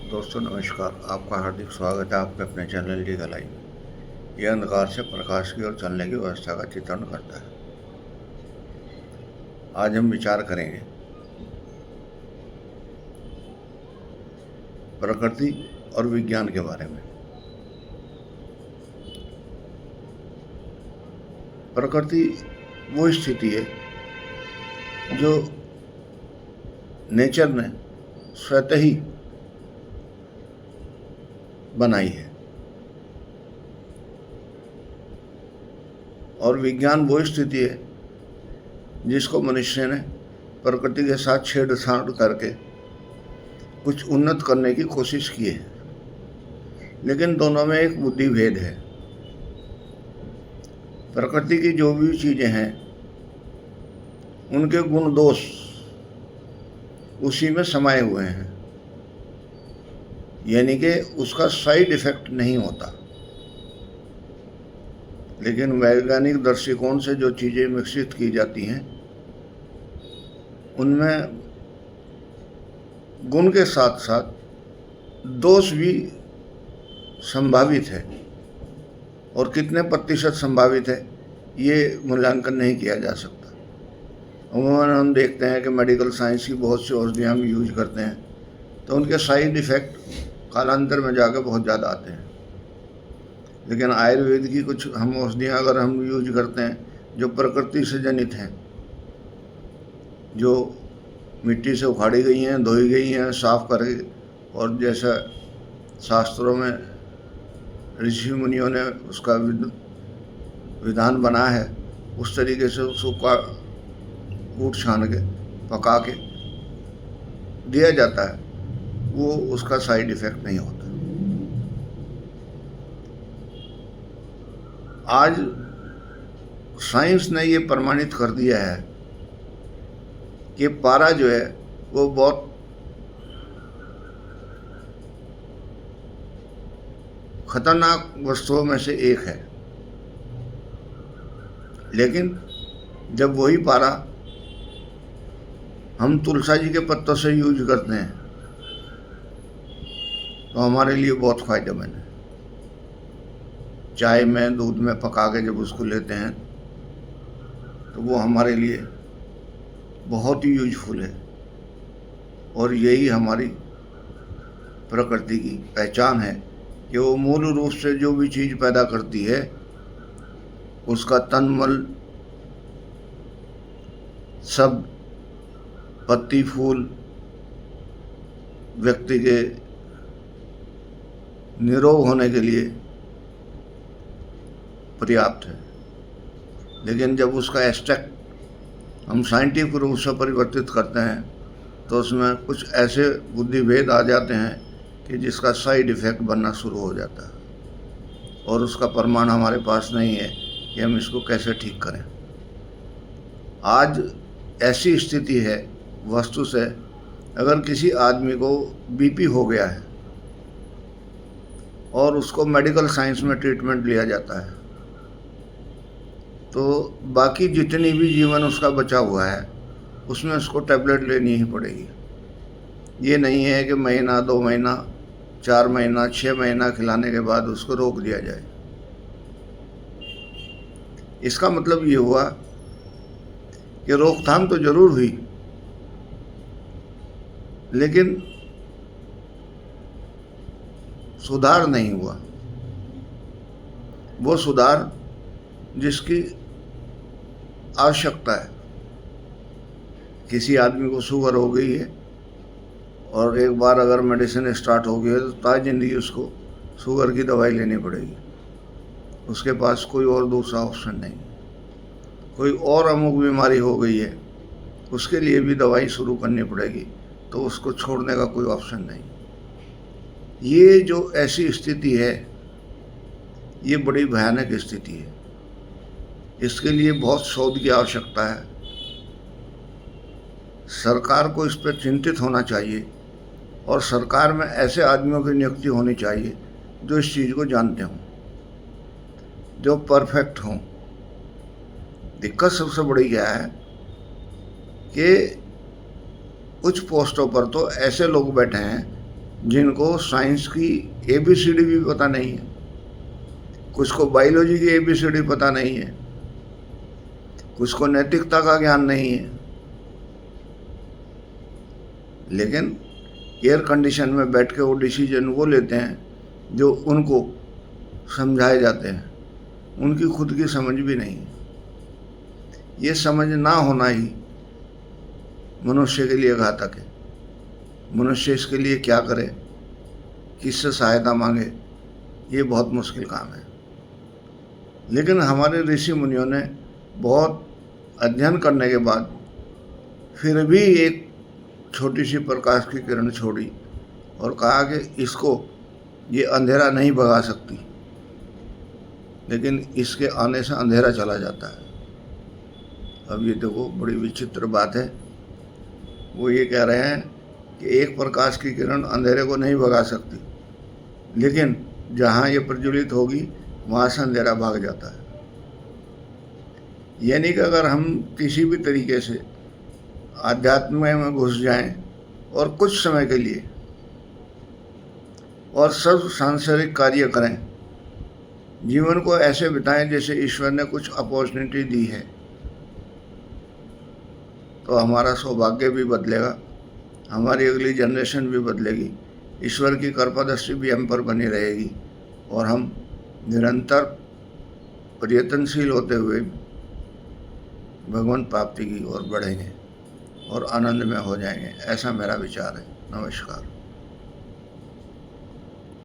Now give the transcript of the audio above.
दोस्तों नमस्कार। आपका हार्दिक स्वागत है आपके अपने चैनल लीगल लाइफ में। यह अंधकार से प्रकाश की ओर चलने की व्यवस्था का चित्रण करता है। आज हम विचार करेंगे प्रकृति और विज्ञान के बारे में। प्रकृति वो स्थिति है जो नेचर ने स्वतः ही बनाई है, और विज्ञान वो स्थिति है जिसको मनुष्य ने प्रकृति के साथ छेड़छाड़ करके कुछ उन्नत करने की कोशिश की है। लेकिन दोनों में एक बुद्धि भेद है। प्रकृति की जो भी चीज़ें हैं उनके गुण दोष उसी में समाये हुए हैं, यानी कि उसका साइड इफेक्ट नहीं होता। लेकिन वैज्ञानिक दृष्टिकोण से जो चीज़ें विकसित की जाती हैं उनमें गुण के साथ साथ दोष भी संभावित है, और कितने प्रतिशत संभावित है ये मूल्यांकन नहीं किया जा सकता। अमूमन हम देखते हैं कि मेडिकल साइंस की बहुत सी औषधियाँ हम यूज करते हैं तो उनके साइड इफ़ेक्ट कालांतर में जाकर बहुत ज़्यादा आते हैं। लेकिन आयुर्वेद की कुछ हम औषधियाँ अगर हम यूज करते हैं जो प्रकृति से जनित हैं, जो मिट्टी से उखाड़ी गई हैं, धोई गई हैं, साफ करके, और जैसा शास्त्रों में ऋषि मुनियों ने उसका विधान बना है उस तरीके से उसको कूट छान के पका के दिया जाता है, वो उसका साइड इफ़ेक्ट नहीं होता। आज साइंस ने ये प्रमाणित कर दिया है कि पारा जो है वो बहुत खतरनाक वस्तुओं में से एक है। लेकिन जब वही पारा हम तुलसा जी के पत्तों से यूज करते हैं तो हमारे लिए बहुत फ़ायदेमंद है। चाय में, दूध में पका के जब उसको लेते हैं तो वो हमारे लिए बहुत ही यूजफुल है, और यही हमारी प्रकृति की पहचान है कि वो मूल रूप से जो भी चीज़ पैदा करती है उसका तनमल सब पत्ती फूल व्यक्ति के निरोग होने के लिए पर्याप्त है। लेकिन जब उसका एक्सट्रैक्ट हम साइंटिफिक रूप से परिवर्तित करते हैं तो उसमें कुछ ऐसे बुद्धि भेद आ जाते हैं कि जिसका साइड इफ़ेक्ट बनना शुरू हो जाता है, और उसका प्रमाण हमारे पास नहीं है कि हम इसको कैसे ठीक करें। आज ऐसी स्थिति है वस्तु से, अगर किसी आदमी को बीपी हो गया है और उसको मेडिकल साइंस में ट्रीटमेंट लिया जाता है तो बाकी जितनी भी जीवन उसका बचा हुआ है उसमें उसको टैबलेट लेनी ही पड़ेगी। ये नहीं है कि महीना, 2 महीना, 4 महीना, 6 महीना खिलाने के बाद उसको रोक दिया जाए। इसका मतलब ये हुआ कि रोकथाम तो जरूर हुई, लेकिन सुधार नहीं हुआ। वो सुधार जिसकी आवश्यकता है। किसी आदमी को शुगर हो गई है और एक बार अगर मेडिसिन स्टार्ट हो गई है तो ताज़ जिंदगी उसको शुगर की दवाई लेनी पड़ेगी। उसके पास कोई और दूसरा ऑप्शन नहीं। कोई और अमुक बीमारी हो गई है उसके लिए भी दवाई शुरू करनी पड़ेगी, तो उसको छोड़ने का कोई ऑप्शन नहीं। ये जो ऐसी स्थिति है ये बड़ी भयानक स्थिति है। इसके लिए बहुत शोध की आवश्यकता है। सरकार को इस पर चिंतित होना चाहिए, और सरकार में ऐसे आदमियों की नियुक्ति होनी चाहिए जो इस चीज़ को जानते हों, जो परफेक्ट हों। दिक्कत सबसे बड़ी क्या है कि कुछ पोस्टों पर तो ऐसे लोग बैठे हैं जिनको साइंस की ABCD भी पता नहीं है, कुछ को बायोलॉजी की ABCD पता नहीं है, कुछ को नैतिकता का ज्ञान नहीं है, लेकिन एयर कंडीशन में बैठ के वो डिसीजन वो लेते हैं जो उनको समझाए जाते हैं, उनकी खुद की समझ भी नहीं है। ये समझ ना होना ही मनुष्य के लिए घातक है। मनुष्य इसके लिए क्या करे, किससे सहायता मांगे, ये बहुत मुश्किल काम है। लेकिन हमारे ऋषि मुनियों ने बहुत अध्ययन करने के बाद फिर भी एक छोटी सी प्रकाश की किरण छोड़ी और कहा कि इसको ये अंधेरा नहीं भगा सकती, लेकिन इसके आने से अंधेरा चला जाता है। अब ये देखो बड़ी विचित्र बात है, वो ये कह रहे हैं कि एक प्रकाश की किरण अंधेरे को नहीं भगा सकती, लेकिन जहाँ ये प्रज्वलित होगी वहाँ से अंधेरा भाग जाता है। यानी कि अगर हम किसी भी तरीके से आध्यात्म में घुस जाएं और कुछ समय के लिए और सब सांसारिक कार्य करें, जीवन को ऐसे बिताएं जैसे ईश्वर ने कुछ अपॉर्चुनिटी दी है, तो हमारा सौभाग्य भी बदलेगा, हमारी अगली जनरेशन भी बदलेगी, ईश्वर की कृपा दृष्टि भी हम पर बनी रहेगी और हम निरंतर प्रयत्नशील होते हुए भगवान प्राप्ति की ओर बढ़ेंगे और आनंद में हो जाएंगे। ऐसा मेरा विचार है। नमस्कार।